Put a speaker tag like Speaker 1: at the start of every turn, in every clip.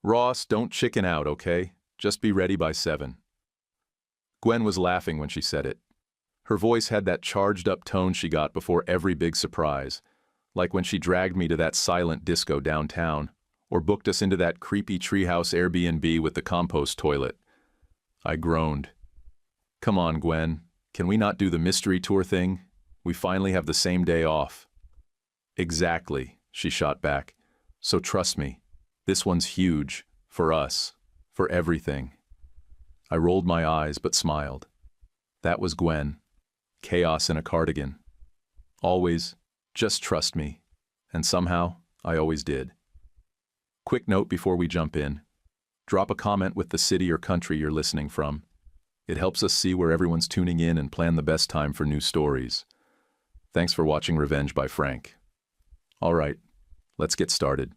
Speaker 1: Ross, don't chicken out, okay? Just be ready by 7. Gwen was laughing when she said it. Her voice had that charged-up tone she got before every big surprise, like when she dragged me to that silent disco downtown, or booked us into that creepy treehouse Airbnb with the compost toilet. I groaned. Come on, Gwen, can we not do the mystery tour thing? We finally have the same day off. Exactly, she shot back. So trust me, this one's huge, for us, for everything. I rolled my eyes but smiled. That was Gwen. Chaos in a cardigan. Always, just trust me. And somehow, I always did. Quick note before we jump in. Drop a comment with the city or country you're listening from. It helps us see where everyone's tuning in and plan the best time for new stories. Thanks for watching Revenge by Frank. All right, let's get started.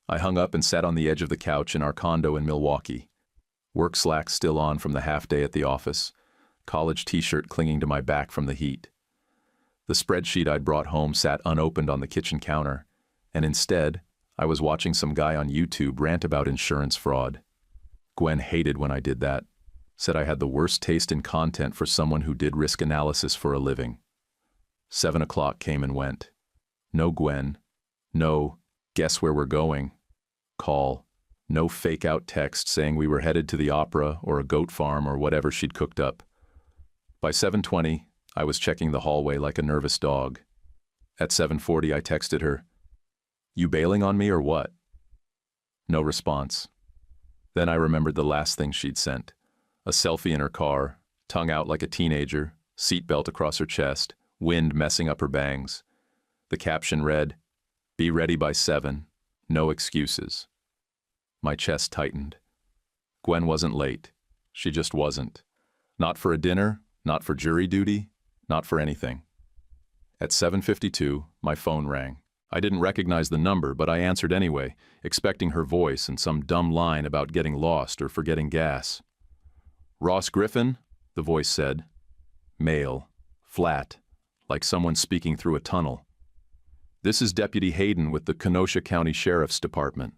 Speaker 1: I hung up and sat on the edge of the couch in our condo in Milwaukee. Work slacks still on from the half-day at the office, college t-shirt clinging to my back from the heat. The spreadsheet I'd brought home sat unopened on the kitchen counter, and instead, I was watching some guy on YouTube rant about insurance fraud. Gwen hated when I did that, said I had the worst taste in content for someone who did risk analysis for a living. 7 o'clock came and went. No Gwen. No, guess where we're going. Call. No fake-out text saying we were headed to the opera or a goat farm or whatever she'd cooked up. By 7:20, I was checking the hallway like a nervous dog. At 7:40, I texted her, "You bailing on me or what?" No response. Then I remembered the last thing she'd sent. A selfie in her car, tongue out like a teenager, seatbelt across her chest, wind messing up her bangs. The caption read, "Be ready by 7, no excuses." My chest tightened. Gwen wasn't late. She just wasn't. Not for a dinner, not for jury duty, not for anything. At 7:52, my phone rang. I didn't recognize the number, but I answered anyway, expecting her voice and some dumb line about getting lost or forgetting gas. "Ross Griffin?" the voice said. Male. Flat. Like someone speaking through a tunnel. "This is Deputy Hayden with the Kenosha County Sheriff's Department."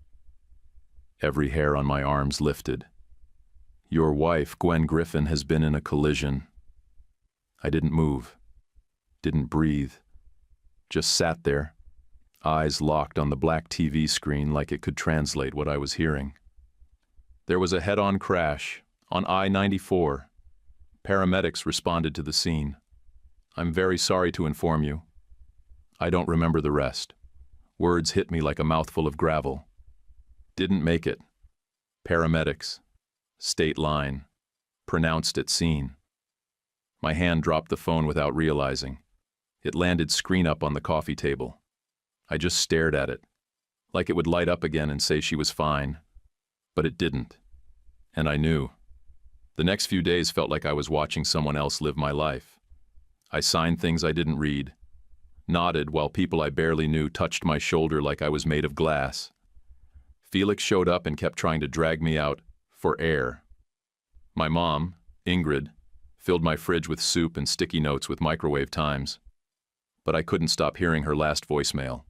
Speaker 1: Every hair on my arms lifted. "Your wife, Gwen Griffin, has been in a collision." I didn't move. Didn't breathe. Just sat there, eyes locked on the black TV screen like it could translate what I was hearing. There was a head-on crash on I-94. Paramedics responded to the scene. I'm very sorry to inform you. I don't remember the rest. Words hit me like a mouthful of gravel. Didn't make it. Paramedics. State line. Pronounced at scene. My hand dropped the phone without realizing. It landed screen up on the coffee table. I just stared at it, like it would light up again and say she was fine. But it didn't. And I knew. The next few days felt like I was watching someone else live my life. I signed things I didn't read, nodded while people I barely knew touched my shoulder like I was made of glass. Felix showed up and kept trying to drag me out for air. My mom, Ingrid, filled my fridge with soup and sticky notes with microwave times. But I couldn't stop hearing her last voicemail.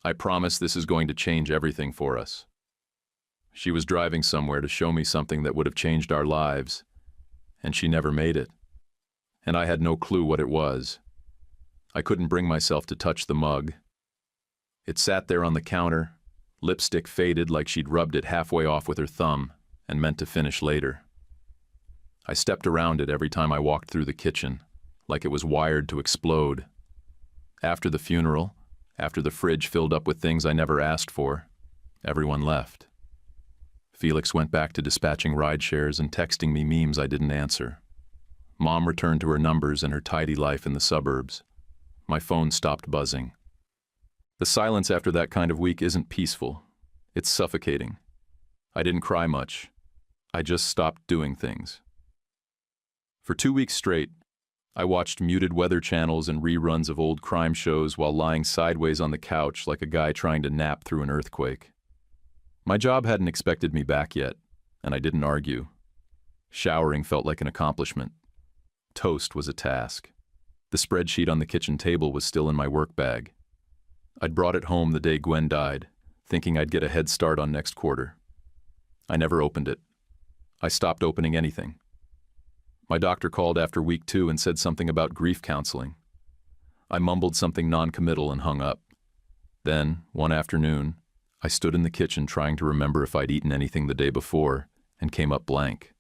Speaker 1: I promise this is going to change everything for us. She was driving somewhere to show me something that would have changed our lives, and she never made it. And I had no clue what it was. I couldn't bring myself to touch the mug. It sat there on the counter, lipstick faded like she'd rubbed it halfway off with her thumb and meant to finish later. I stepped around it every time I walked through the kitchen, like it was wired to explode. After the funeral, after the fridge filled up with things I never asked for, everyone left. Felix went back to dispatching rideshares and texting me memes I didn't answer. Mom returned to her numbers and her tidy life in the suburbs. My phone stopped buzzing. The silence after that kind of week isn't peaceful. It's suffocating. I didn't cry much. I just stopped doing things. For 2 weeks straight, I watched muted weather channels and reruns of old crime shows while lying sideways on the couch like a guy trying to nap through an earthquake. My job hadn't expected me back yet, and I didn't argue. Showering felt like an accomplishment. Toast was a task. The spreadsheet on the kitchen table was still in my work bag. I'd brought it home the day Gwen died, thinking I'd get a head start on next quarter. I never opened it. I stopped opening anything. My doctor called after week 2 and said something about grief counseling. I mumbled something non-committal and hung up. Then, one afternoon, I stood in the kitchen trying to remember if I'd eaten anything the day before and came up blank.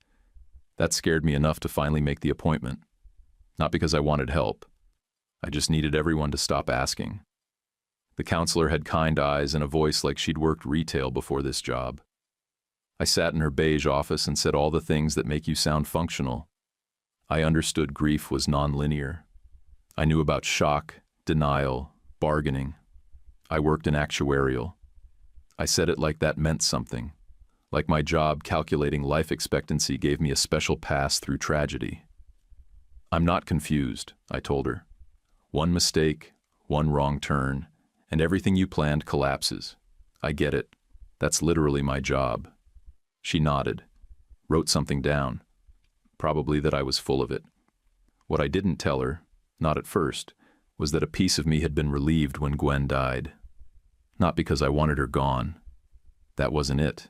Speaker 1: That scared me enough to finally make the appointment. Not because I wanted help. I just needed everyone to stop asking. The counselor had kind eyes and a voice like she'd worked retail before this job. I sat in her beige office and said all the things that make you sound functional. I understood grief was non-linear. I knew about shock, denial, bargaining. I worked in actuarial. I said it like that meant something. Like my job calculating life expectancy gave me a special pass through tragedy. I'm not confused, I told her. One mistake, one wrong turn, and everything you planned collapses. I get it. That's literally my job. She nodded, wrote something down. Probably that I was full of it. What I didn't tell her, not at first, was that a piece of me had been relieved when Gwen died. Not because I wanted her gone. That wasn't it.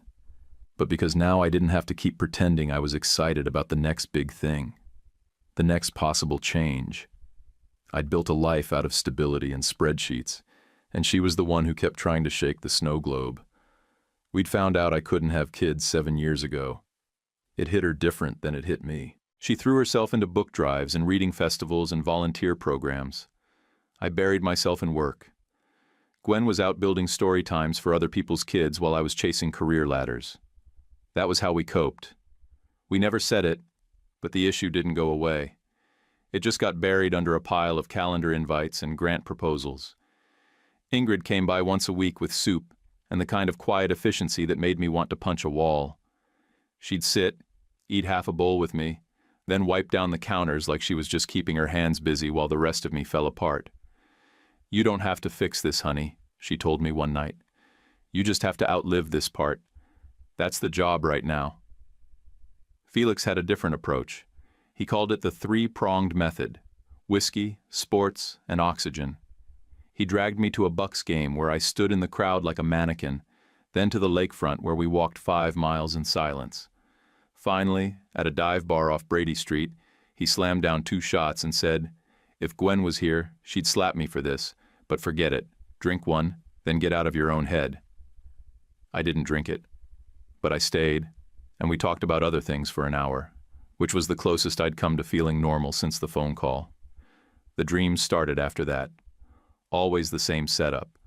Speaker 1: But because now I didn't have to keep pretending I was excited about the next big thing. The next possible change. I'd built a life out of stability and spreadsheets, and she was the one who kept trying to shake the snow globe. We'd found out I couldn't have kids 7 years ago. It hit her different than it hit me. She threw herself into book drives and reading festivals and volunteer programs. I buried myself in work. Gwen was out building story times for other people's kids while I was chasing career ladders. That was how we coped. We never said it, but the issue didn't go away. It just got buried under a pile of calendar invites and grant proposals. Ingrid came by once a week with soup and the kind of quiet efficiency that made me want to punch a wall. She'd sit, eat half a bowl with me, then wipe down the counters like she was just keeping her hands busy while the rest of me fell apart. "You don't have to fix this, honey," she told me one night. "You just have to outlive this part. That's the job right now." Felix had a different approach. He called it the 3-pronged method: whiskey, sports, and oxygen. He dragged me to a Bucks game where I stood in the crowd like a mannequin, then to the lakefront where we walked 5 miles in silence. Finally, at a dive bar off Brady Street, he slammed down 2 shots and said, "If Gwen was here, she'd slap me for this, but forget it. Drink one, then get out of your own head." I didn't drink it, but I stayed, and we talked about other things for an hour, which was the closest I'd come to feeling normal since the phone call. The dreams started after that. Always the same setup.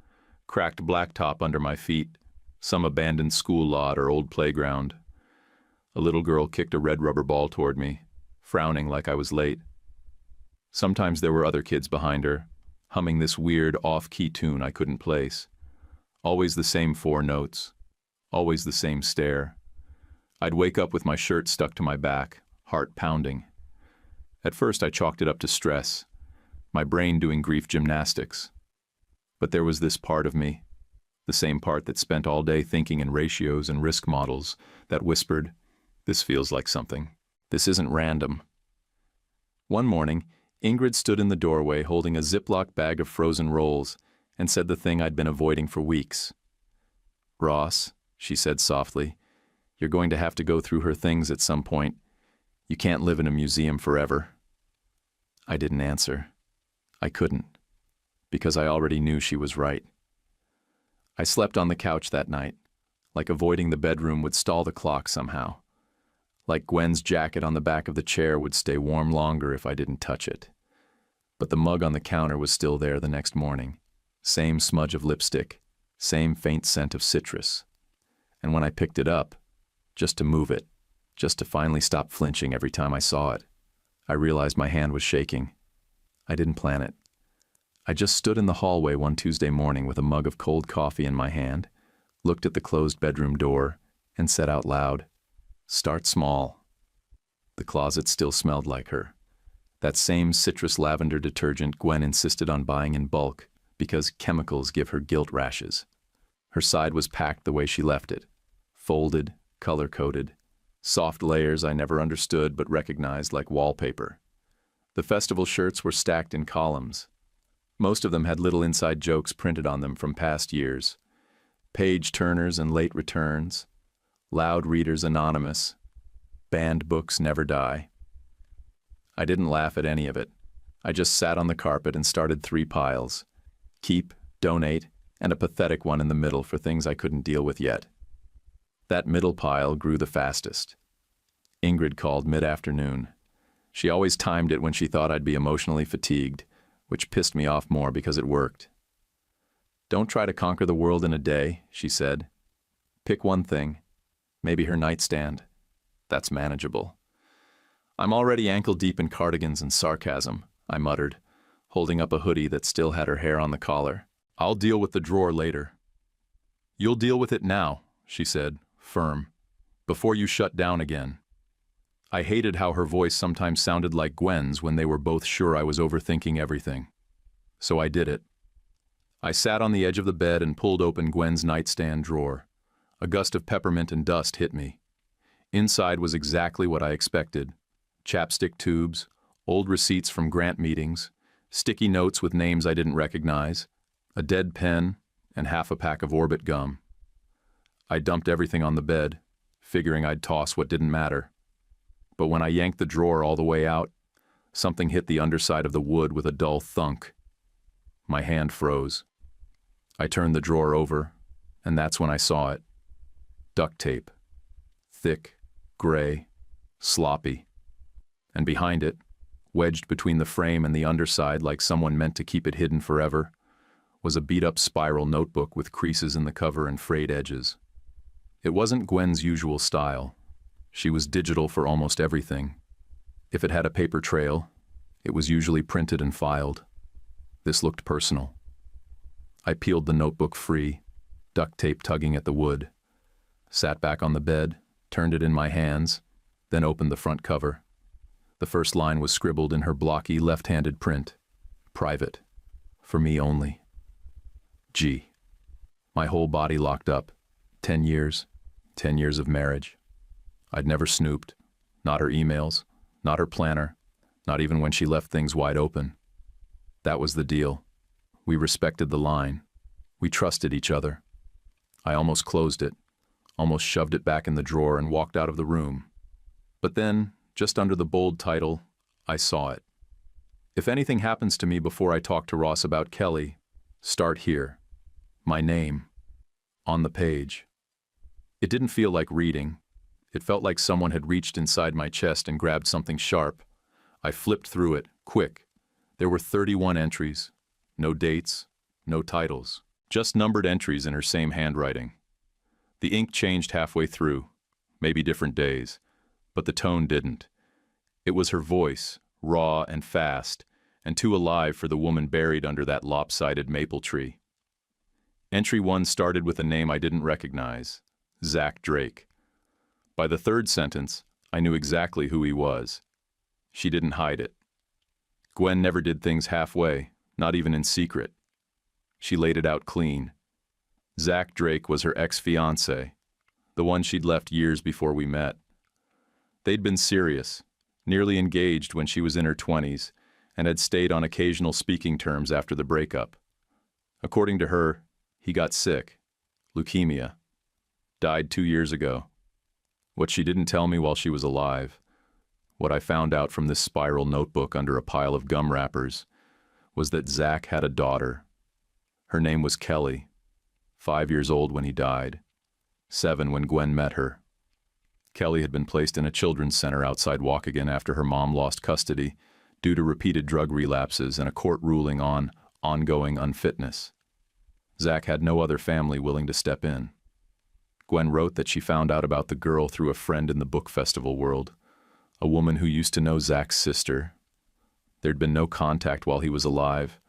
Speaker 1: Cracked blacktop under my feet, some abandoned school lot or old playground. A little girl kicked a red rubber ball toward me, frowning like I was late. Sometimes there were other kids behind her, humming this weird off-key tune I couldn't place. Always the same 4 notes. Always the same stare. I'd wake up with my shirt stuck to my back, heart pounding. At first I chalked it up to stress, my brain doing grief gymnastics. But there was this part of me, the same part that spent all day thinking in ratios and risk models, that whispered, "This feels like something. This isn't random." One morning, Ingrid stood in the doorway holding a Ziploc bag of frozen rolls and said the thing I'd been avoiding for weeks. "Ross," she said softly, "you're going to have to go through her things at some point. You can't live in a museum forever." I didn't answer. I couldn't, because I already knew she was right. I slept on the couch that night, like avoiding the bedroom would stall the clock somehow. Like Gwen's jacket on the back of the chair would stay warm longer if I didn't touch it. But the mug on the counter was still there the next morning. Same smudge of lipstick, same faint scent of citrus. And when I picked it up, just to move it, just to finally stop flinching every time I saw it, I realized my hand was shaking. I didn't plan it. I just stood in the hallway one Tuesday morning with a mug of cold coffee in my hand, looked at the closed bedroom door, and said out loud, "Start small." The closet still smelled like her. That same citrus lavender detergent Gwen insisted on buying in bulk because chemicals give her guilt rashes. Her side was packed the way she left it. Folded, color-coded, soft layers I never understood but recognized like wallpaper. The festival shirts were stacked in columns. Most of them had little inside jokes printed on them from past years. Page turners and late returns, loud readers anonymous, banned books never die. I didn't laugh at any of it. I just sat on the carpet and started 3 piles: keep, donate, and a pathetic one in the middle for things I couldn't deal with yet. That middle pile grew the fastest. Ingrid called mid-afternoon. She always timed it when she thought I'd be emotionally fatigued, which pissed me off more because it worked. "Don't try to conquer the world in a day," she said. "Pick one thing. Maybe her nightstand. That's manageable." "I'm already ankle-deep in cardigans and sarcasm," I muttered, holding up a hoodie that still had her hair on the collar. "I'll deal with the drawer later." "You'll deal with it now," she said, firm, "before you shut down again." I hated how her voice sometimes sounded like Gwen's when they were both sure I was overthinking everything. So I did it. I sat on the edge of the bed and pulled open Gwen's nightstand drawer. A gust of peppermint and dust hit me. Inside was exactly what I expected: chapstick tubes, old receipts from grant meetings, sticky notes with names I didn't recognize, a dead pen, and half a pack of Orbit gum. I dumped everything on the bed, figuring I'd toss what didn't matter. But when I yanked the drawer all the way out, something hit the underside of the wood with a dull thunk. My hand froze. I turned the drawer over, and that's when I saw it. Duct tape. Thick, gray, sloppy. And behind it, wedged between the frame and the underside like someone meant to keep it hidden forever, was a beat-up spiral notebook with creases in the cover and frayed edges. It wasn't Gwen's usual style. She was digital for almost everything. If it had a paper trail, it was usually printed and filed. This looked personal. I peeled the notebook free, duct tape tugging at the wood, sat back on the bed, turned it in my hands, then opened the front cover. The first line was scribbled in her blocky left-handed print: "Private. For me only. G." My whole body locked up. 10 years. 10 years of marriage. I'd never snooped. Not her emails, not her planner, not even when she left things wide open. That was the deal. We respected the line. We trusted each other. I almost closed it, almost shoved it back in the drawer and walked out of the room. But then, just under the bold title, I saw it. "If anything happens to me before I talk to Ross about Kelly, start here." My name. On the page. It didn't feel like reading. It felt like someone had reached inside my chest and grabbed something sharp. I flipped through it, quick. There were 31 entries. No dates, no titles. Just numbered entries in her same handwriting. The ink changed halfway through, maybe different days, but the tone didn't. It was her voice, raw and fast, and too alive for the woman buried under that lopsided maple tree. Entry 1 started with a name I didn't recognize: Zach Drake. By the 3rd sentence, I knew exactly who he was. She didn't hide it. Gwen never did things halfway, not even in secret. She laid it out clean. Zach Drake was her ex-fiancé, the one she'd left years before we met. They'd been serious, nearly engaged when she was in her 20s, and had stayed on occasional speaking terms after the breakup. According to her, he got sick, leukemia, died 2 years ago. What she didn't tell me while she was alive, what I found out from this spiral notebook under a pile of gum wrappers, was that Zach had a daughter. Her name was Kelly, 5 years old when he died, 7 when Gwen met her. Kelly had been placed in a children's center outside Waukegan after her mom lost custody due to repeated drug relapses and a court ruling on ongoing unfitness. Zach had no other family willing to step in. Gwen wrote that she found out about the girl through a friend in the book festival world, a woman who used to know Zach's sister. There'd been no contact while he was alive,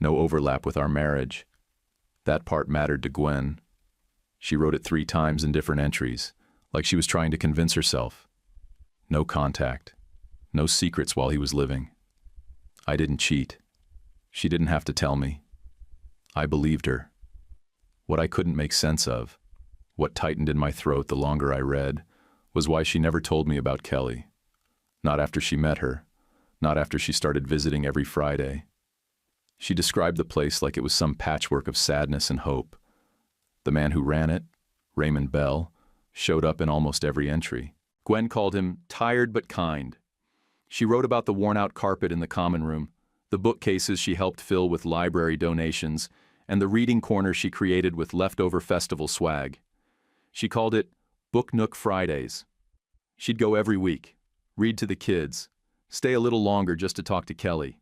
Speaker 1: no overlap with our marriage. That part mattered to Gwen. She wrote it 3 times in different entries, like she was trying to convince herself. No contact, no secrets while he was living. I didn't cheat. She didn't have to tell me. I believed her. What I couldn't make sense of, what tightened in my throat the longer I read, was why she never told me about Kelly. Not after she met her, not after she started visiting every Friday. She described the place like it was some patchwork of sadness and hope. The man who ran it, Raymond Bell, showed up in almost every entry. Gwen called him tired but kind. She wrote about the worn-out carpet in the common room, the bookcases she helped fill with library donations, and the reading corner she created with leftover festival swag. She called it Book Nook Fridays. She'd go every week, read to the kids, stay a little longer just to talk to Kelly.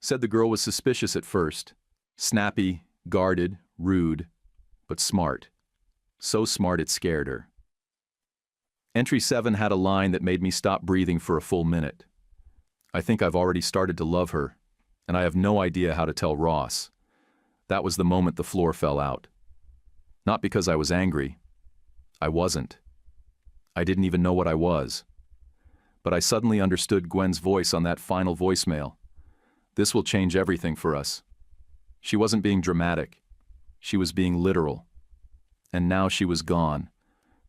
Speaker 1: Said the girl was suspicious at first. Snappy, guarded, rude, but smart. So smart it scared her. Entry 7 had a line that made me stop breathing for a full minute. I think I've already started to love her, and I have no idea how to tell Ross. That was the moment the floor fell out. Not because I was angry. I wasn't. I didn't even know what I was. But I suddenly understood Gwen's voice on that final voicemail. This will change everything for us. She wasn't being dramatic. She was being literal. And now she was gone,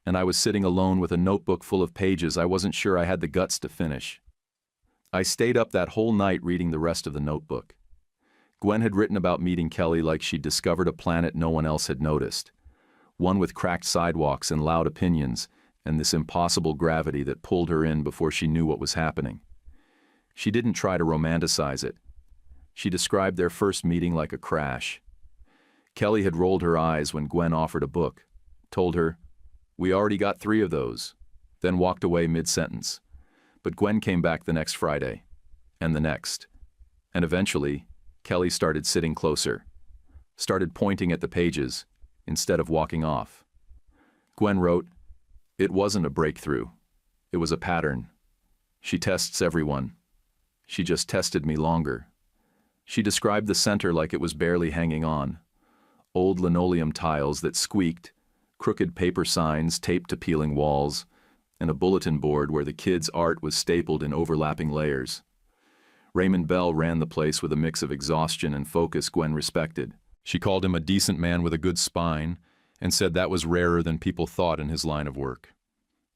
Speaker 1: and I was sitting alone with a notebook full of pages I wasn't sure I had the guts to finish. I stayed up that whole night reading the rest of the notebook. Gwen had written about meeting Kelly like she'd discovered a planet no one else had noticed. One with cracked sidewalks and loud opinions, and this impossible gravity that pulled her in before she knew what was happening. She didn't try to romanticize it. She described their first meeting like a crash. Kelly had rolled her eyes when Gwen offered a book, told her, "We already got 3 of those," then walked away mid-sentence. But Gwen came back the next Friday, and the next. And eventually, Kelly started sitting closer, started pointing at the pages instead of walking off. Gwen wrote, "It wasn't a breakthrough. It was a pattern. She tests everyone. She just tested me longer." She described the center like it was barely hanging on. Old linoleum tiles that squeaked, crooked paper signs taped to peeling walls, and a bulletin board where the kids' art was stapled in overlapping layers. Raymond Bell ran the place with a mix of exhaustion and focus Gwen respected. She called him a decent man with a good spine, and said that was rarer than people thought in his line of work.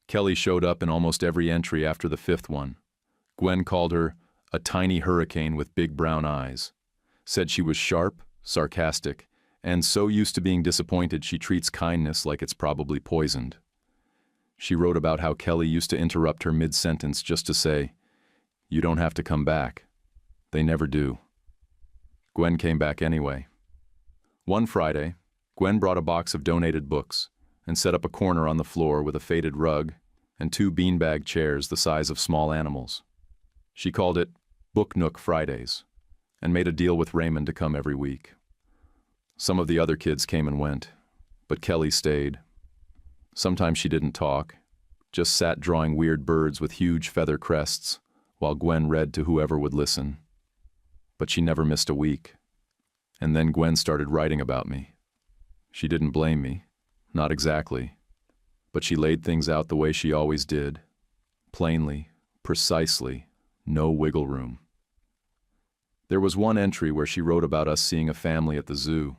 Speaker 1: Kelly showed up in almost every entry after the 5th one. Gwen called her a tiny hurricane with big brown eyes. Said she was sharp, sarcastic, and so used to being disappointed she treats kindness like it's probably poisoned. She wrote about how Kelly used to interrupt her mid-sentence just to say, "You don't have to come back." They never do. Gwen came back anyway. One Friday, Gwen brought a box of donated books and set up a corner on the floor with a faded rug and 2 beanbag chairs the size of small animals. She called it Book Nook Fridays and made a deal with Raymond to come every week. Some of the other kids came and went, but Kelly stayed. Sometimes she didn't talk, just sat drawing weird birds with huge feather crests while Gwen read to whoever would listen. But she never missed a week. And then Gwen started writing about me. She didn't blame me, not exactly, but she laid things out the way she always did, plainly, precisely, no wiggle room. There was one entry where she wrote about us seeing a family at the zoo.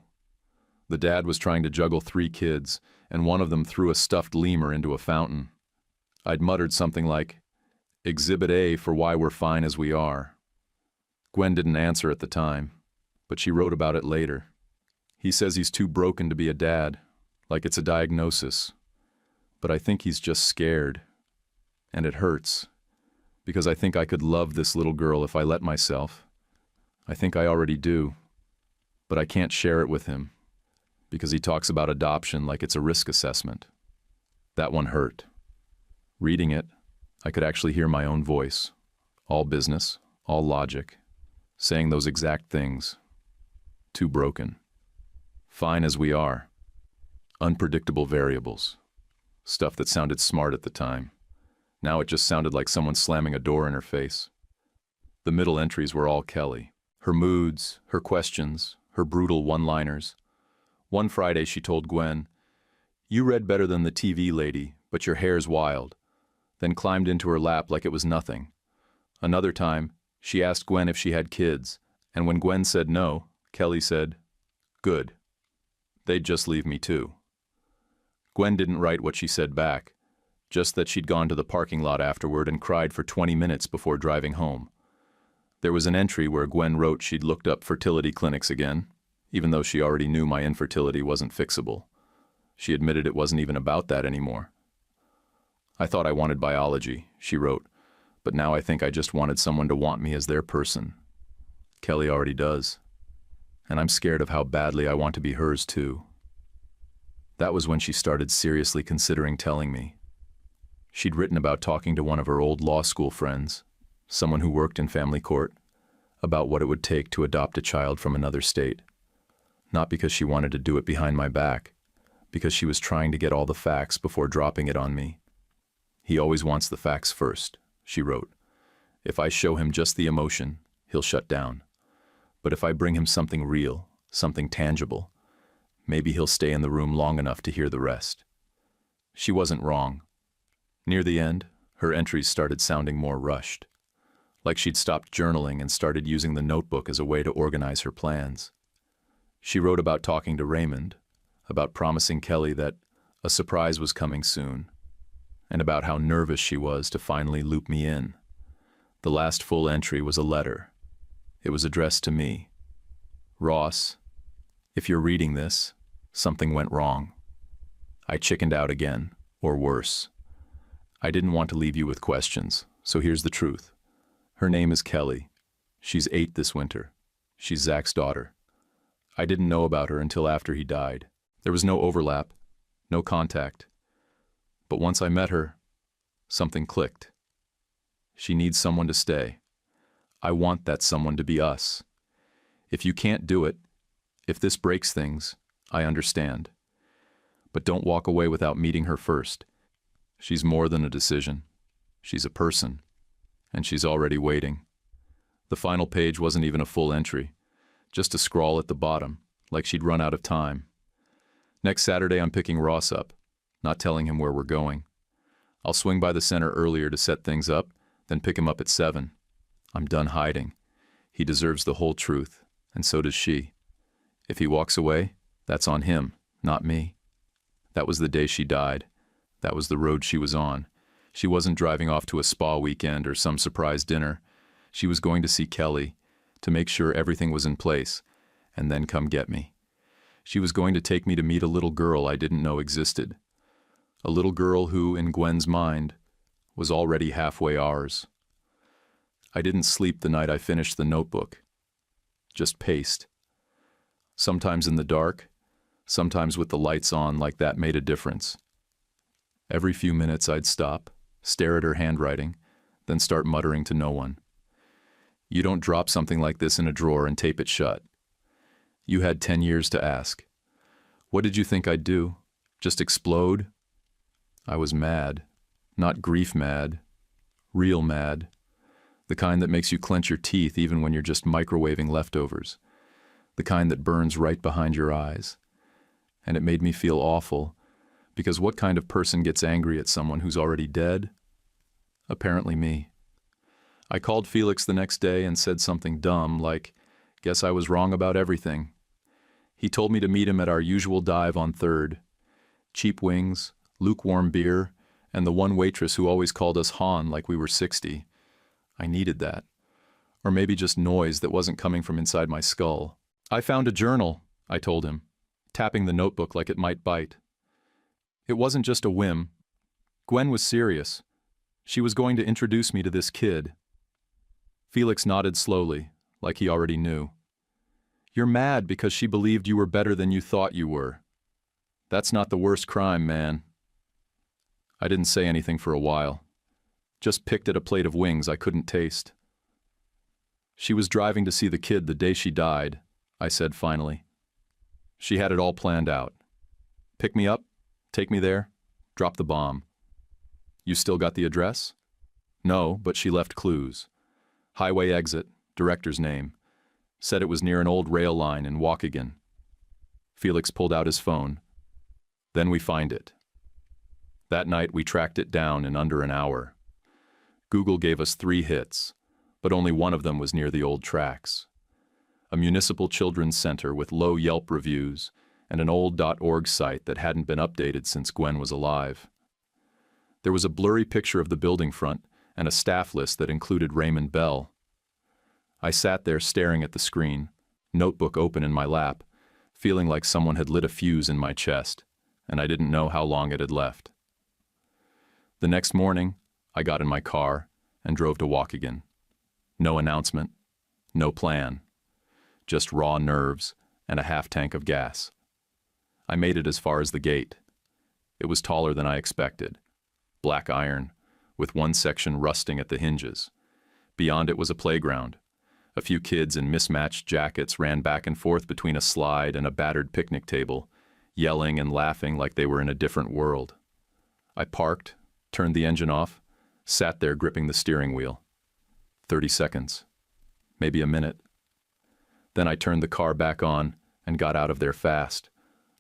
Speaker 1: The dad was trying to juggle 3 kids, and one of them threw a stuffed lemur into a fountain. I'd muttered something like, "Exhibit A for why we're fine as we are." Gwen didn't answer at the time, but she wrote about it later. He says he's too broken to be a dad, like it's a diagnosis. But I think he's just scared. And it hurts, because I think I could love this little girl if I let myself. I think I already do, but I can't share it with him, because he talks about adoption like it's a risk assessment. That one hurt. Reading it, I could actually hear my own voice, all business, all logic, saying those exact things. Too broken. Fine as we are. Unpredictable variables. Stuff that sounded smart at the time. Now it just sounded like someone slamming a door in her face. The middle entries were all Kelly. Her moods, her questions, her brutal one-liners. One Friday she told Gwen, "You read better than the TV lady, but your hair's wild," then climbed into her lap like it was nothing. Another time, she asked Gwen if she had kids, and when Gwen said no, Kelly said, "Good. They'd just leave me too." Gwen didn't write what she said back, just that she'd gone to the parking lot afterward and cried for 20 minutes before driving home. There was an entry where Gwen wrote she'd looked up fertility clinics again, even though she already knew my infertility wasn't fixable. She admitted it wasn't even about that anymore. I thought I wanted biology, she wrote, but now I think I just wanted someone to want me as their person. Kelly already does. And I'm scared of how badly I want to be hers too. That was when she started seriously considering telling me. She'd written about talking to one of her old law school friends, someone who worked in family court, about what it would take to adopt a child from another state. Not because she wanted to do it behind my back, because she was trying to get all the facts before dropping it on me. He always wants the facts first, she wrote. If I show him just the emotion, he'll shut down. But if I bring him something real, something tangible, maybe he'll stay in the room long enough to hear the rest. She wasn't wrong. Near the end, her entries started sounding more rushed, like she'd stopped journaling and started using the notebook as a way to organize her plans. She wrote about talking to Raymond, about promising Kelly that a surprise was coming soon, and about how nervous she was to finally loop me in. The last full entry was a letter. It was addressed to me. Ross, if you're reading this, something went wrong. I chickened out again, or worse. I didn't want to leave you with questions, so here's the truth. Her name is Kelly. She's 8 this winter. She's Zach's daughter. I didn't know about her until after he died. There was no overlap, no contact. But once I met her, something clicked. She needs someone to stay. I want that someone to be us. If you can't do it, if this breaks things, I understand. But don't walk away without meeting her first. She's more than a decision. She's a person. And she's already waiting. The final page wasn't even a full entry, just a scrawl at the bottom, like she'd run out of time. Next Saturday I'm picking Ross up, not telling him where we're going. I'll swing by the center earlier to set things up, then pick him up at 7. I'm done hiding. He deserves the whole truth, and so does she. If he walks away, that's on him, not me. That was the day she died. That was the road she was on. She wasn't driving off to a spa weekend or some surprise dinner. She was going to see Kelly, to make sure everything was in place, and then come get me. She was going to take me to meet a little girl I didn't know existed. A little girl who, in Gwen's mind, was already halfway ours. I didn't sleep the night I finished the notebook. Just paced. Sometimes in the dark, sometimes with the lights on, like that made a difference. Every few minutes I'd stop, stare at her handwriting, then start muttering to no one. You don't drop something like this in a drawer and tape it shut. You had 10 years to ask. What did you think I'd do? Just explode? I was mad. Not grief mad. Real mad. The kind that makes you clench your teeth even when you're just microwaving leftovers. The kind that burns right behind your eyes. And it made me feel awful, because what kind of person gets angry at someone who's already dead? Apparently me. I called Felix the next day and said something dumb, like, guess I was wrong about everything. He told me to meet him at our usual dive on 3rd. Cheap wings, lukewarm beer, and the one waitress who always called us Han like we were 60. I needed that. Or maybe just noise that wasn't coming from inside my skull. I found a journal, I told him, tapping the notebook like it might bite. It wasn't just a whim. Gwen was serious. She was going to introduce me to this kid. Felix nodded slowly, like he already knew. You're mad because she believed you were better than you thought you were. That's not the worst crime, man. I didn't say anything for a while. Just picked at a plate of wings I couldn't taste. She was driving to see the kid the day she died, I said finally. She had it all planned out. Pick me up, take me there, drop the bomb. You still got the address? No, but she left clues. Highway exit, director's name. Said it was near an old rail line in Waukegan. Felix pulled out his phone. Then we find it. That night we tracked it down in under an hour. Google gave us 3 hits, but only one of them was near the old tracks. A municipal children's center with low Yelp reviews and an old .org site that hadn't been updated since Gwen was alive. There was a blurry picture of the building front and a staff list that included Raymond Bell. I sat there staring at the screen, notebook open in my lap, feeling like someone had lit a fuse in my chest, and I didn't know how long it had left. The next morning, I got in my car and drove to Waukegan. No announcement, no plan, just raw nerves and a half tank of gas. I made it as far as the gate. It was taller than I expected. Black iron, with one section rusting at the hinges. Beyond it was a playground. A few kids in mismatched jackets ran back and forth between a slide and a battered picnic table, yelling and laughing like they were in a different world. I parked, turned the engine off, sat there gripping the steering wheel. 30 seconds, maybe a minute. Then I turned the car back on and got out of there fast,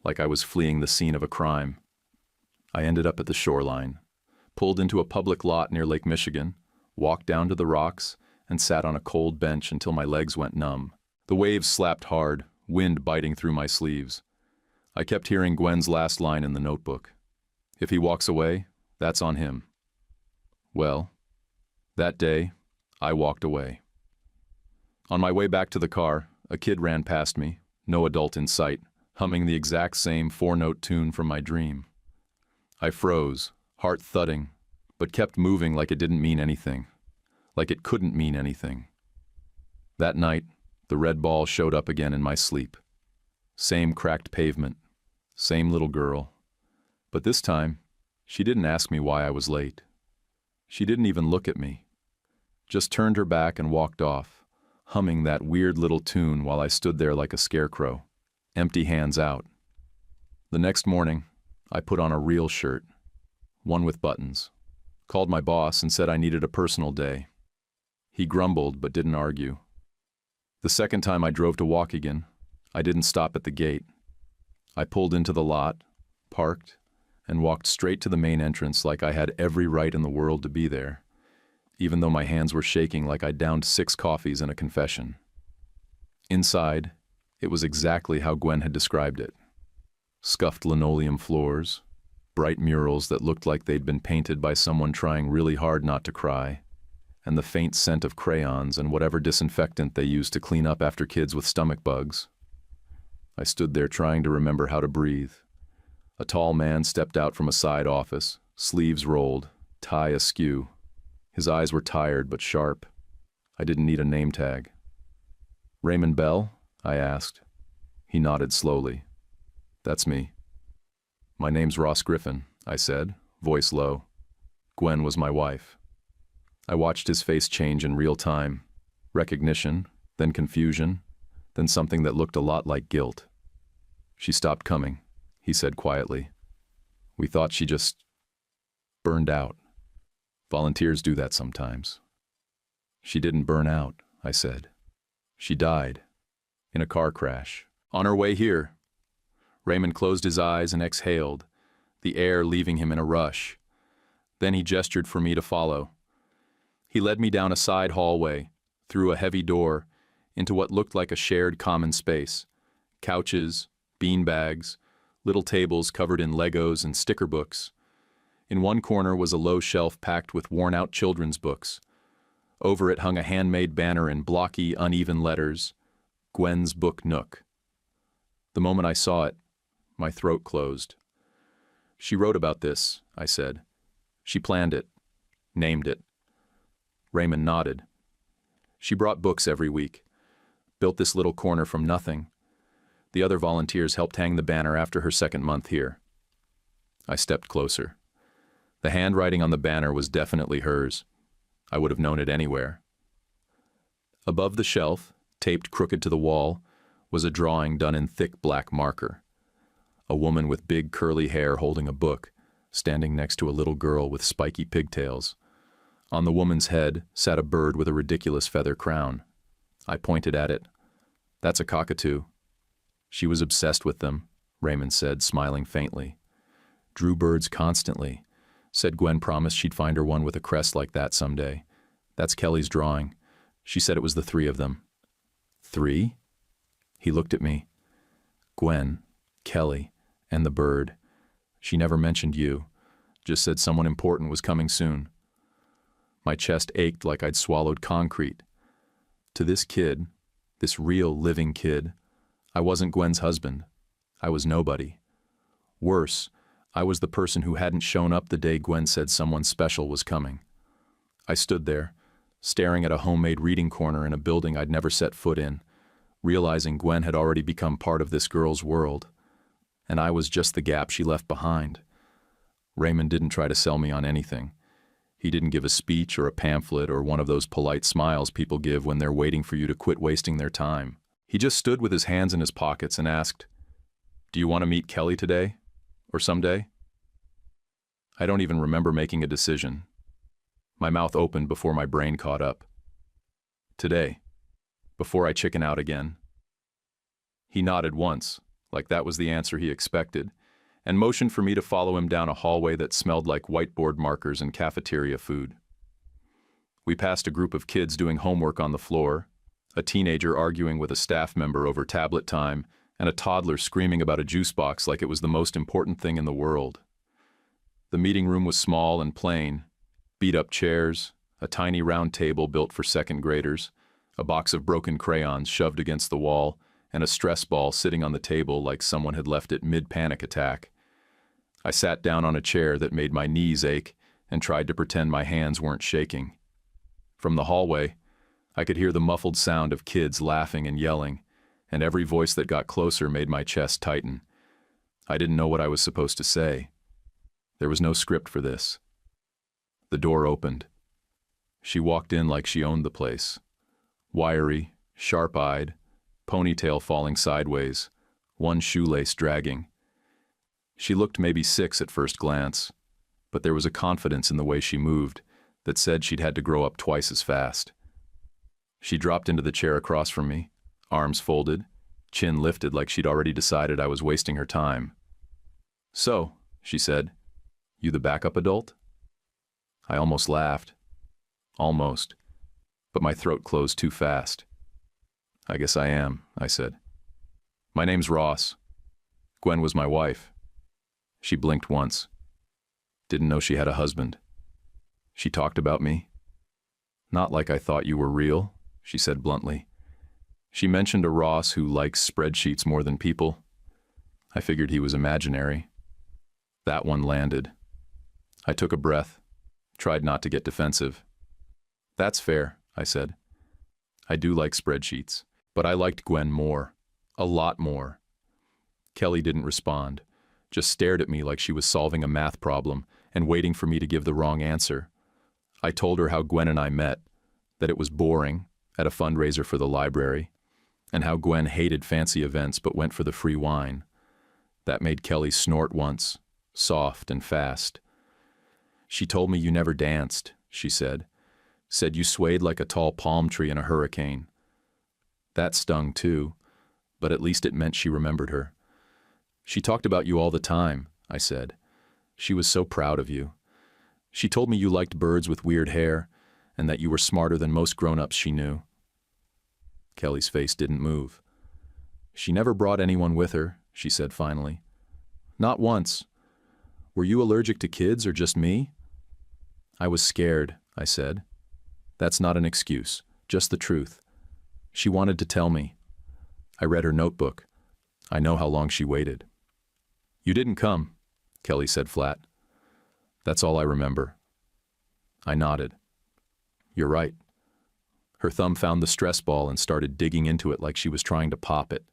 Speaker 1: like I was fleeing the scene of a crime. I ended up at the shoreline, pulled into a public lot near Lake Michigan, walked down to the rocks, and sat on a cold bench until my legs went numb. The waves slapped hard, wind biting through my sleeves. I kept hearing Gwen's last line in the notebook. If he walks away, that's on him. Well, that day, I walked away. On my way back to the car, a kid ran past me, no adult in sight, humming the exact same four-note tune from my dream. I froze, heart thudding, but kept moving like it didn't mean anything, like it couldn't mean anything. That night, the red ball showed up again in my sleep. Same cracked pavement, same little girl. But this time, she didn't ask me why I was late. She didn't even look at me. Just turned her back and walked off, humming that weird little tune while I stood there like a scarecrow, empty hands out. The next morning, I put on a real shirt, one with buttons, called my boss and said I needed a personal day. He grumbled but didn't argue. The second time I drove to Waukegan, I didn't stop at the gate. I pulled into the lot, parked, and walked straight to the main entrance like I had every right in the world to be there, even though my hands were shaking like I'd downed 6 coffees and a confession. Inside, it was exactly how Gwen had described it. Scuffed linoleum floors, bright murals that looked like they'd been painted by someone trying really hard not to cry, and the faint scent of crayons and whatever disinfectant they used to clean up after kids with stomach bugs. I stood there trying to remember how to breathe. A tall man stepped out from a side office, sleeves rolled, tie askew. His eyes were tired but sharp. I didn't need a name tag. "Raymond Bell?" I asked. He nodded slowly. "That's me." "My name's Ross Griffin," I said, voice low. Gwen was my wife. I watched his face change in real time. Recognition, then confusion, then something that looked a lot like guilt. "She stopped coming," he said quietly. "We thought she just burned out. Volunteers do that sometimes." "She didn't burn out," I said. "She died. In a car crash. On her way here." Raymond closed his eyes and exhaled, the air leaving him in a rush. Then he gestured for me to follow. He led me down a side hallway, through a heavy door, into what looked like a shared common space. Couches, beanbags, little tables covered in Legos and sticker books. In one corner was a low shelf packed with worn-out children's books. Over it hung a handmade banner in blocky, uneven letters, "Gwen's Book Nook." The moment I saw it, my throat closed. "She wrote about this," I said. "She planned it, named it." Raymond nodded. "She brought books every week, built this little corner from nothing. The other volunteers helped hang the banner after her second month here." I stepped closer. The handwriting on the banner was definitely hers. I would have known it anywhere. Above the shelf, taped crooked to the wall, was a drawing done in thick black marker. A woman with big curly hair holding a book, standing next to a little girl with spiky pigtails. On the woman's head sat a bird with a ridiculous feather crown. I pointed at it. "That's a cockatoo." "She was obsessed with them," Raymond said, smiling faintly. "Drew birds constantly. Said Gwen promised she'd find her one with a crest like that someday. That's Kelly's drawing. She said it was the 3 of them." "3?" He looked at me. "Gwen, Kelly, and the bird. She never mentioned you. Just said someone important was coming soon." My chest ached like I'd swallowed concrete. To this kid, this real living kid, I wasn't Gwen's husband. I was nobody. Worse, I was the person who hadn't shown up the day Gwen said someone special was coming. I stood there, staring at a homemade reading corner in a building I'd never set foot in, realizing Gwen had already become part of this girl's world, and I was just the gap she left behind. Raymond didn't try to sell me on anything. He didn't give a speech or a pamphlet or one of those polite smiles people give when they're waiting for you to quit wasting their time. He just stood with his hands in his pockets and asked, "Do you want to meet Kelly today? Or someday?" I don't even remember making a decision. My mouth opened before my brain caught up. Today, before I chicken out again. He nodded once, like that was the answer he expected, and motioned for me to follow him down a hallway that smelled like whiteboard markers and cafeteria food. We passed a group of kids doing homework on the floor, a teenager arguing with a staff member over tablet time, and a toddler screaming about a juice box like it was the most important thing in the world. The meeting room was small and plain, beat-up chairs, a tiny round table built for second graders, a box of broken crayons shoved against the wall, and a stress ball sitting on the table like someone had left it mid-panic attack. I sat down on a chair that made my knees ache and tried to pretend my hands weren't shaking. From the hallway, I could hear the muffled sound of kids laughing and yelling, and every voice that got closer made my chest tighten. I didn't know what I was supposed to say. There was no script for this. The door opened. She walked in like she owned the place. Wiry, sharp-eyed, ponytail falling sideways, one shoelace dragging. She looked maybe 6 at first glance, but there was a confidence in the way she moved that said she'd had to grow up twice as fast. She dropped into the chair across from me, arms folded, chin lifted like she'd already decided I was wasting her time. "So," she said, "you the backup adult?" I almost laughed. Almost. But my throat closed too fast. "I guess I am," I said. "My name's Ross. Gwen was my wife." She blinked once. Didn't know she had a husband. She talked about me. "Not like I thought you were real," she said bluntly. She mentioned a Ross who likes spreadsheets more than people. I figured he was imaginary. That one landed. I took a breath, tried not to get defensive. "That's fair," I said. "I do like spreadsheets, but I liked Gwen more. A lot more." Kelly didn't respond, just stared at me like she was solving a math problem and waiting for me to give the wrong answer. I told her how Gwen and I met, that it was boring, at a fundraiser for the library, and how Gwen hated fancy events but went for the free wine. That made Kelly snort once, soft and fast. "She told me you never danced," she said. "Said you swayed like a tall palm tree in a hurricane." That stung too, but at least it meant she remembered her. "She talked about you all the time," I said. "She was so proud of you. She told me you liked birds with weird hair, and that you were smarter than most grown-ups she knew." Kelly's face didn't move. "She never brought anyone with her," she said finally. "Not once. Were you allergic to kids or just me?" "I was scared," I said. "That's not an excuse, just the truth. She wanted to tell me. I read her notebook. I know how long she waited." "You didn't come," Kelly said flat. "That's all I remember." I nodded. "You're right." Her thumb found the stress ball and started digging into it like she was trying to pop it.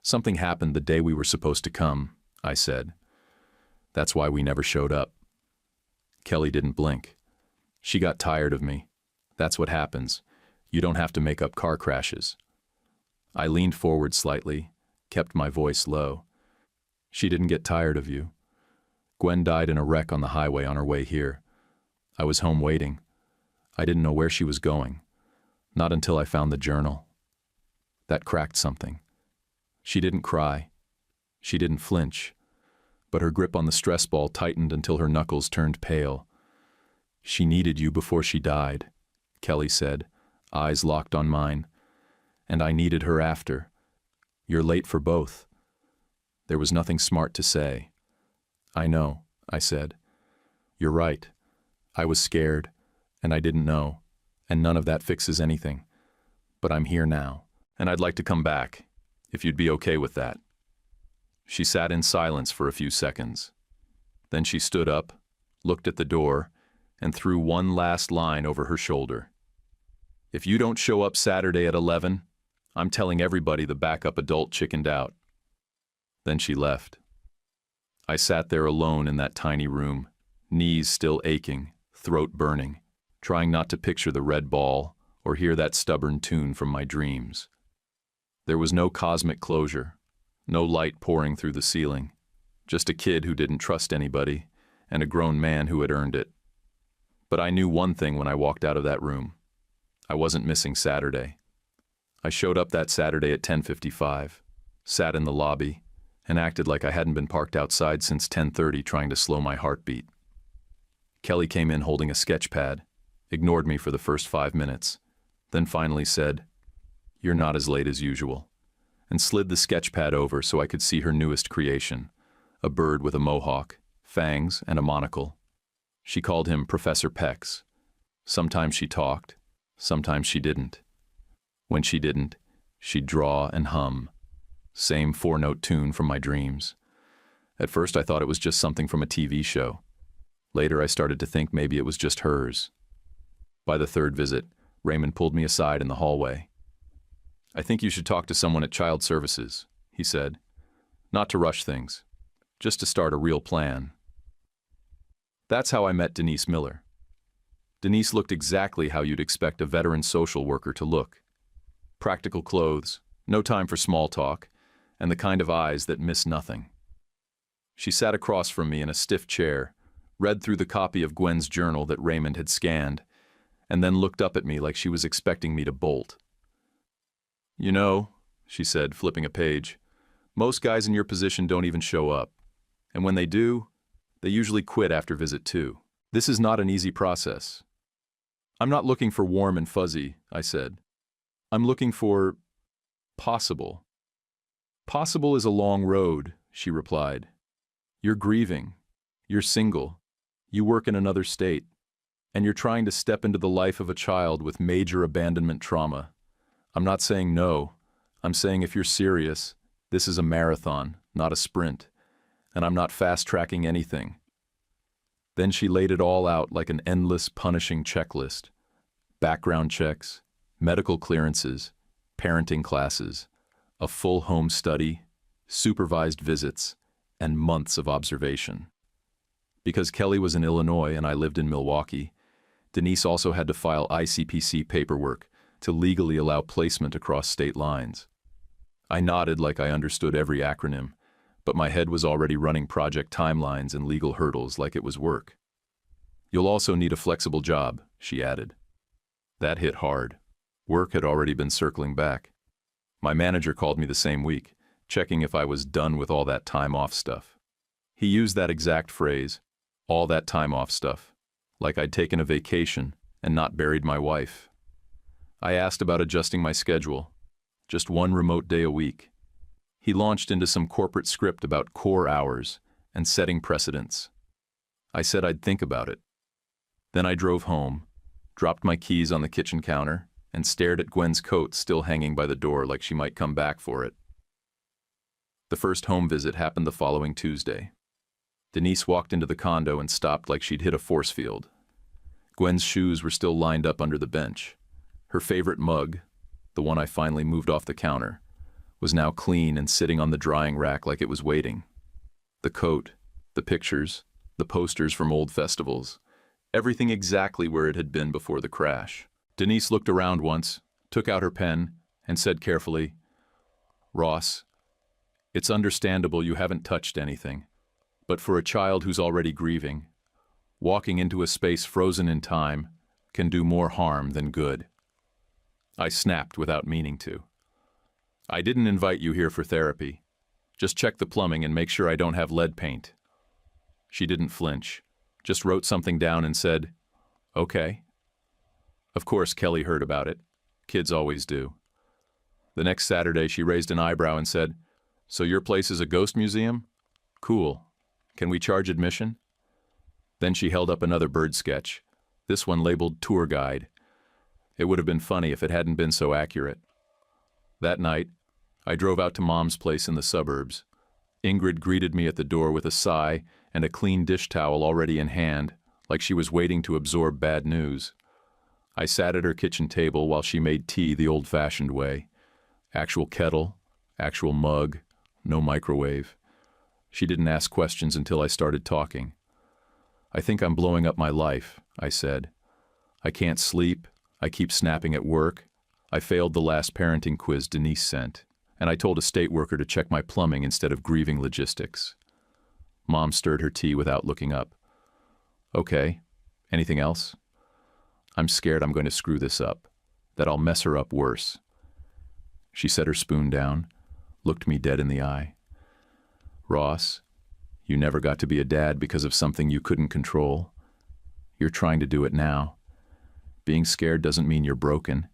Speaker 1: "Something happened the day we were supposed to come," I said. "That's why we never showed up." Kelly didn't blink. She got tired of me. That's what happens. You don't have to make up car crashes. I leaned forward slightly, kept my voice low. "She didn't get tired of you. Gwen died in a wreck on the highway on her way here. I was home waiting. I didn't know where she was going. Not until I found the journal. That cracked something. She didn't cry. She didn't flinch. But her grip on the stress ball tightened until her knuckles turned pale. She needed you before she died," Kelly said, eyes locked on mine. "And I needed her after. You're late for both." There was nothing smart to say. "I know," I said. "You're right. I was scared, and I didn't know, and none of that fixes anything. But I'm here now, and I'd like to come back, if you'd be okay with that." She sat in silence for a few seconds. Then she stood up, looked at the door, and threw one last line over her shoulder. "If you don't show up Saturday at 11, I'm telling everybody the backup adult chickened out." Then she left. I sat there alone in that tiny room, knees still aching, throat burning, trying not to picture the red ball or hear that stubborn tune from my dreams. There was no cosmic closure, no light pouring through the ceiling, just a kid who didn't trust anybody and a grown man who had earned it. But I knew one thing when I walked out of that room. I wasn't missing Saturday. I showed up that Saturday at 10:55, sat in the lobby, and acted like I hadn't been parked outside since 10:30 trying to slow my heartbeat. Kelly came in holding a sketch pad, ignored me for the first 5 minutes, then finally said, "You're not as late as usual," and slid the sketch pad over so I could see her newest creation, a bird with a mohawk, fangs, and a monocle. She called him Professor Pex. Sometimes she talked, sometimes she didn't. When she didn't, she'd draw and hum. Same 4-note tune from my dreams. At first I thought it was just something from a TV show. Later I started to think maybe it was just hers. By the third visit, Raymond pulled me aside in the hallway. "I think you should talk to someone at Child Services," he said. "Not to rush things, just to start a real plan." That's how I met Denise Miller. Denise looked exactly how you'd expect a veteran social worker to look. Practical clothes, no time for small talk, and the kind of eyes that miss nothing. She sat across from me in a stiff chair, read through the copy of Gwen's journal that Raymond had scanned, and then looked up at me like she was expecting me to bolt. "You know," she said, flipping a page, "most guys in your position don't even show up. And when they do, they usually quit after visit 2. This is not an easy process." "I'm not looking for warm and fuzzy," I said. "I'm looking for possible." "Possible is a long road," she replied. "You're grieving. You're single. You work in another state. And you're trying to step into the life of a child with major abandonment trauma. I'm not saying no. I'm saying if you're serious, this is a marathon, not a sprint. And I'm not fast-tracking anything." Then she laid it all out like an endless, punishing checklist. Background checks, medical clearances, parenting classes, a full home study, supervised visits, and months of observation. Because Kelly was in Illinois and I lived in Milwaukee, Denise also had to file ICPC paperwork to legally allow placement across state lines. I nodded like I understood every acronym, but my head was already running project timelines and legal hurdles like it was work. "You'll also need a flexible job," she added. That hit hard. Work had already been circling back. My manager called me the same week, checking if I was done with all that time off stuff. He used that exact phrase, all that time off stuff, like I'd taken a vacation and not buried my wife. I asked about adjusting my schedule, just one remote day a week. He launched into some corporate script about core hours and setting precedents. I said I'd think about it. Then I drove home, dropped my keys on the kitchen counter, and stared at Gwen's coat still hanging by the door like she might come back for it. The first home visit happened the following Tuesday. Denise walked into the condo and stopped like she'd hit a force field. Gwen's shoes were still lined up under the bench. Her favorite mug, the one I finally moved off the counter, was now clean and sitting on the drying rack like it was waiting. The coat, the pictures, the posters from old festivals, everything exactly where it had been before the crash. Denise looked around once, took out her pen, and said carefully, "Ross, it's understandable you haven't touched anything, but for a child who's already grieving, walking into a space frozen in time can do more harm than good." I snapped without meaning to. "I didn't invite you here for therapy. Just check the plumbing and make sure I don't have lead paint." She didn't flinch, just wrote something down and said, "Okay." Of course, Kelly heard about it. Kids always do. The next Saturday, she raised an eyebrow and said, "So your place is a ghost museum? Cool. Can we charge admission?" Then she held up another bird sketch, this one labeled tour guide. It would have been funny if it hadn't been so accurate. That night, I drove out to Mom's place in the suburbs, Ingrid greeted me at the door with a sigh and a clean dish towel already in hand, like she was waiting to absorb bad news. I sat at her kitchen table while she made tea the old-fashioned way. Actual kettle, actual mug, no microwave. She didn't ask questions until I started talking. "I think I'm blowing up my life," I said. "I can't sleep, I keep snapping at work. I failed the last parenting quiz Denise sent, and I told a state worker to check my plumbing instead of grieving logistics." Mom stirred her tea without looking up. "Okay, anything else?" "I'm scared I'm going to screw this up, that I'll mess her up worse." She set her spoon down, looked me dead in the eye. "Ross, you never got to be a dad because of something you couldn't control. You're trying to do it now. Being scared doesn't mean you're broken.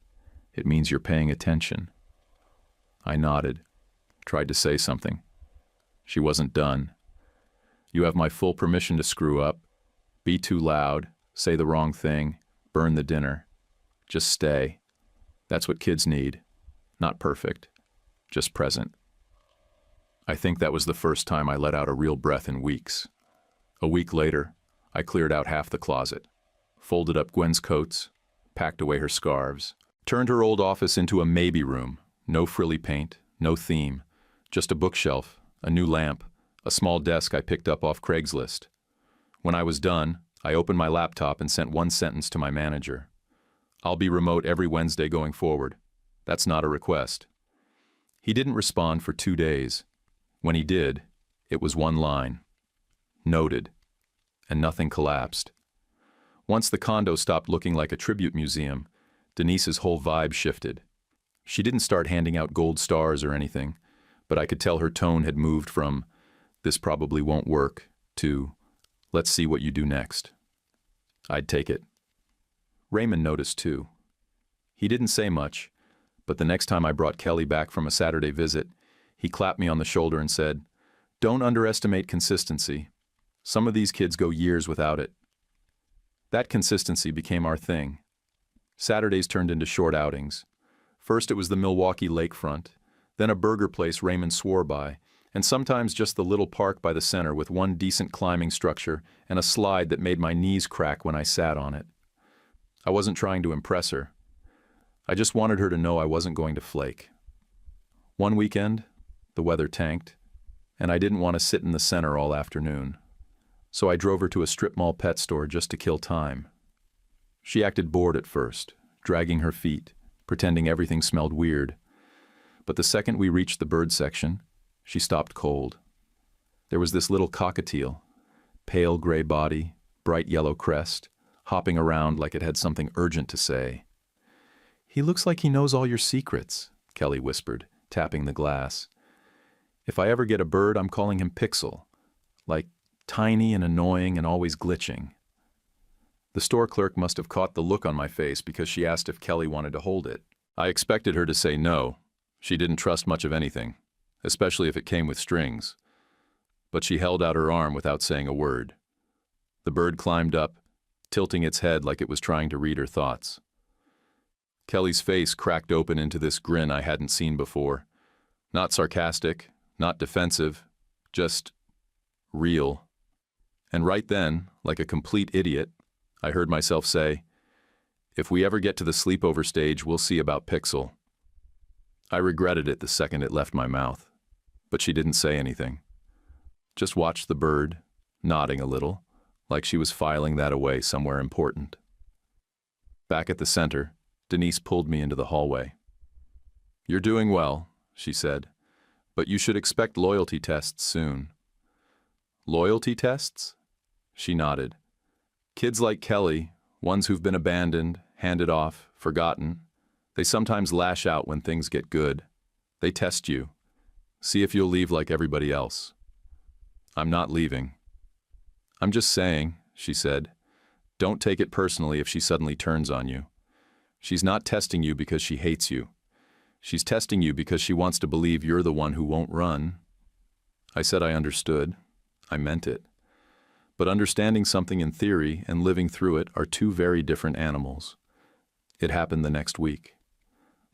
Speaker 1: It means you're paying attention." I nodded, tried to say something. She wasn't done. "You have my full permission to screw up, be too loud, say the wrong thing, burn the dinner. Just stay. That's what kids need. Not perfect, just present." I think that was the first time I let out a real breath in weeks. A week later, I cleared out half the closet, folded up Gwen's coats, packed away her scarves, turned her old office into a maybe room. No frilly paint, no theme, just a bookshelf, a new lamp, a small desk I picked up off Craigslist. When I was done, I opened my laptop and sent one sentence to my manager. "I'll be remote every Wednesday going forward. That's not a request." He didn't respond for 2 days. When he did, it was one line. "Noted." And nothing collapsed. Once the condo stopped looking like a tribute museum, Denise's whole vibe shifted. She didn't start handing out gold stars or anything, but I could tell her tone had moved from, "This probably won't work," to, "Let's see what you do next." I'd take it. Raymond noticed too. He didn't say much, but the next time I brought Kelly back from a Saturday visit, he clapped me on the shoulder and said, "Don't underestimate consistency. Some of these kids go years without it." That consistency became our thing. Saturdays turned into short outings. First it was the Milwaukee lakefront, then a burger place Raymond swore by, and sometimes just the little park by the center with one decent climbing structure and a slide that made my knees crack when I sat on it. I wasn't trying to impress her. I just wanted her to know I wasn't going to flake. One weekend, the weather tanked, and I didn't want to sit in the center all afternoon. So I drove her to a strip mall pet store just to kill time. She acted bored at first, dragging her feet, pretending everything smelled weird. But the second we reached the bird section, she stopped cold. There was this little cockatiel, pale gray body, bright yellow crest, hopping around like it had something urgent to say. "He looks like he knows all your secrets," Kelly whispered, tapping the glass. "If I ever get a bird, I'm calling him Pixel, like tiny and annoying and always glitching." The store clerk must have caught the look on my face because she asked if Kelly wanted to hold it. I expected her to say no. She didn't trust much of anything, especially if it came with strings. But she held out her arm without saying a word. The bird climbed up, tilting its head like it was trying to read her thoughts. Kelly's face cracked open into this grin I hadn't seen before. Not sarcastic, not defensive, just real. And right then, like a complete idiot, I heard myself say, "If we ever get to the sleepover stage, we'll see about Pixel." I regretted it the second it left my mouth, but she didn't say anything. Just watched the bird, nodding a little, like she was filing that away somewhere important. Back at the center, Denise pulled me into the hallway. "You're doing well," she said, "but you should expect loyalty tests soon." "Loyalty tests?" She nodded. "Kids like Kelly, ones who've been abandoned, handed off, forgotten, they sometimes lash out when things get good. They test you. See if you'll leave like everybody else." "I'm not leaving." "I'm just saying," she said, "don't take it personally if she suddenly turns on you. She's not testing you because she hates you. She's testing you because she wants to believe you're the one who won't run." I said I understood. I meant it. But understanding something in theory and living through it are two very different animals. It happened the next week.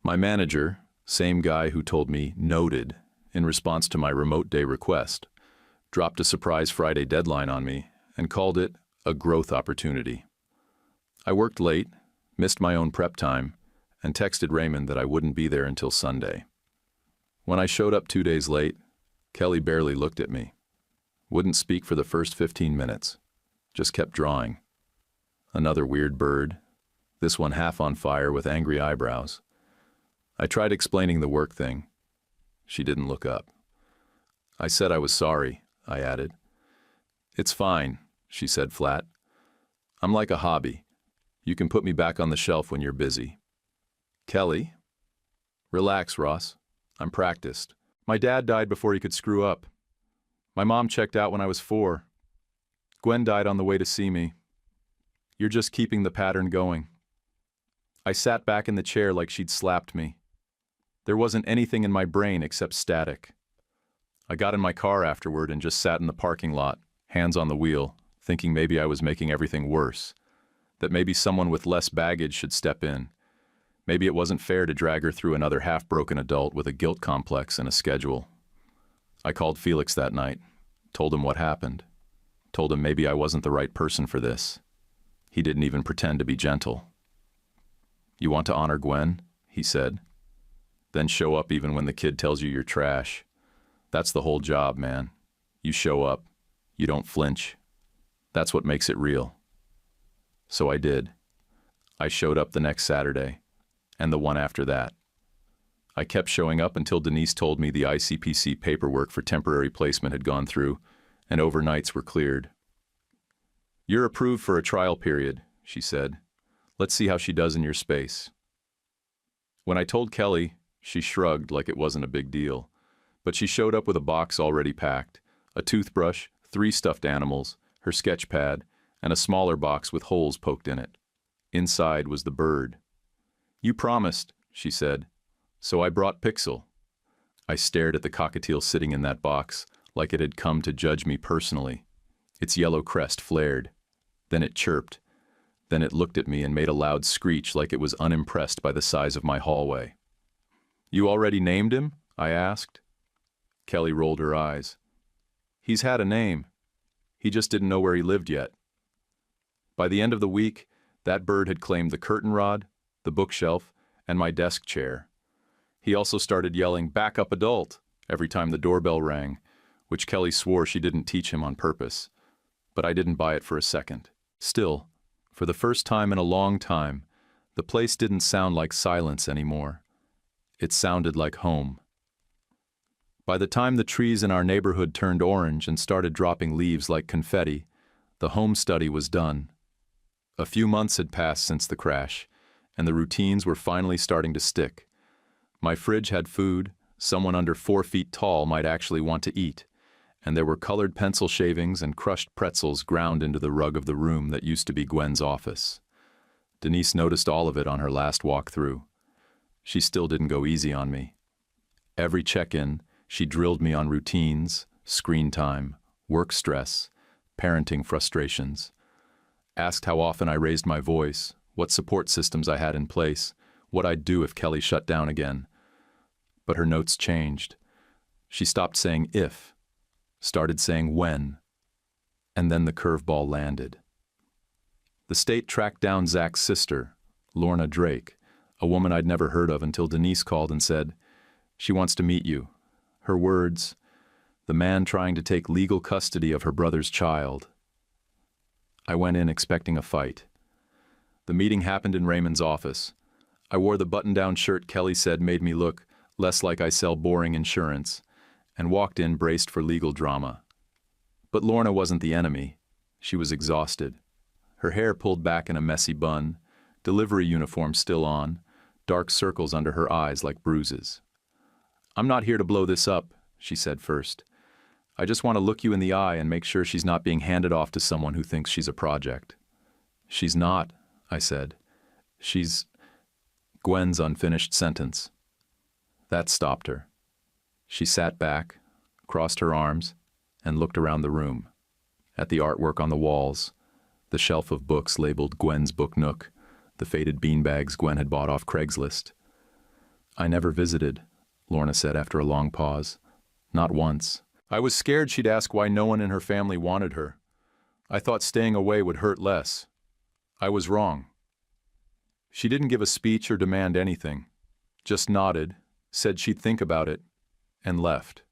Speaker 1: My manager, same guy who told me "noted" in response to my remote day request, dropped a surprise Friday deadline on me, and called it a growth opportunity. I worked late, missed my own prep time, and texted Raymond that I wouldn't be there until Sunday. When I showed up 2 days late, Kelly barely looked at me. Wouldn't speak for the first 15 minutes. Just kept drawing. Another weird bird, this one half on fire with angry eyebrows. I tried explaining the work thing. She didn't look up. I said I was sorry, I added. It's fine, she said flat. I'm like a hobby. You can put me back on the shelf when you're busy. Kelly? Relax, Ross. I'm practiced. My dad died before he could screw up. My mom checked out when I was 4. Gwen died on the way to see me. You're just keeping the pattern going. I sat back in the chair like she'd slapped me. There wasn't anything in my brain except static. I got in my car afterward and just sat in the parking lot, hands on the wheel, thinking maybe I was making everything worse. That maybe someone with less baggage should step in. Maybe it wasn't fair to drag her through another half-broken adult with a guilt complex and a schedule. I called Felix that night, told him what happened, told him maybe I wasn't the right person for this. He didn't even pretend to be gentle. You want to honor Gwen? He said. Then show up even when the kid tells you you're trash. That's the whole job, man. You show up. You don't flinch. That's what makes it real. So I did. I showed up the next Saturday, and the one after that. I kept showing up until Denise told me the ICPC paperwork for temporary placement had gone through, and overnights were cleared. You're approved for a trial period, she said. Let's see how she does in your space. When I told Kelly, she shrugged like it wasn't a big deal, but she showed up with a box already packed, a toothbrush, 3 stuffed animals, her sketch pad, and a smaller box with holes poked in it. Inside was the bird. You promised, she said, so I brought Pixel. I stared at the cockatiel sitting in that box like it had come to judge me personally. Its yellow crest flared. Then it chirped. Then it looked at me and made a loud screech like it was unimpressed by the size of my hallway. You already named him? I asked. Kelly rolled her eyes. He's had a name. He just didn't know where he lived yet. By the end of the week, that bird had claimed the curtain rod, the bookshelf, and my desk chair. He also started yelling, "Back up, adult," every time the doorbell rang, which Kelly swore she didn't teach him on purpose. But I didn't buy it for a second. Still, for the first time in a long time, the place didn't sound like silence anymore. It sounded like home. By the time the trees in our neighborhood turned orange and started dropping leaves like confetti, the home study was done. A few months had passed since the crash, and the routines were finally starting to stick. My fridge had food someone under 4 feet tall might actually want to eat, and there were colored pencil shavings and crushed pretzels ground into the rug of the room that used to be Gwen's office. Denise noticed all of it on her last walk through. She still didn't go easy on me. Every check-in, she drilled me on routines, screen time, work stress, parenting frustrations. Asked how often I raised my voice, what support systems I had in place, what I'd do if Kelly shut down again. But her notes changed. She stopped saying if, started saying when, and then the curveball landed. The state tracked down Zach's sister, Lorna Drake, a woman I'd never heard of until Denise called and said, "She wants to meet you." Her words, "The man trying to take legal custody of her brother's child." I went in expecting a fight. The meeting happened in Raymond's office. I wore the button-down shirt Kelly said made me look less like I sell boring insurance, and walked in braced for legal drama. But Lorna wasn't the enemy. She was exhausted. Her hair pulled back in a messy bun, delivery uniform still on, dark circles under her eyes like bruises. "I'm not here to blow this up," she said first. "I just want to look you in the eye and make sure she's not being handed off to someone who thinks she's a project." "She's not," I said. "She's—" Gwen's unfinished sentence. That stopped her. She sat back, crossed her arms, and looked around the room. At the artwork on the walls, the shelf of books labeled Gwen's Book Nook, the faded beanbags Gwen had bought off Craigslist. "I never visited," Lorna said after a long pause. Not once. I was scared she'd ask why no one in her family wanted her. I thought staying away would hurt less. I was wrong. She didn't give a speech or demand anything. Just nodded, said she'd think about it, and left.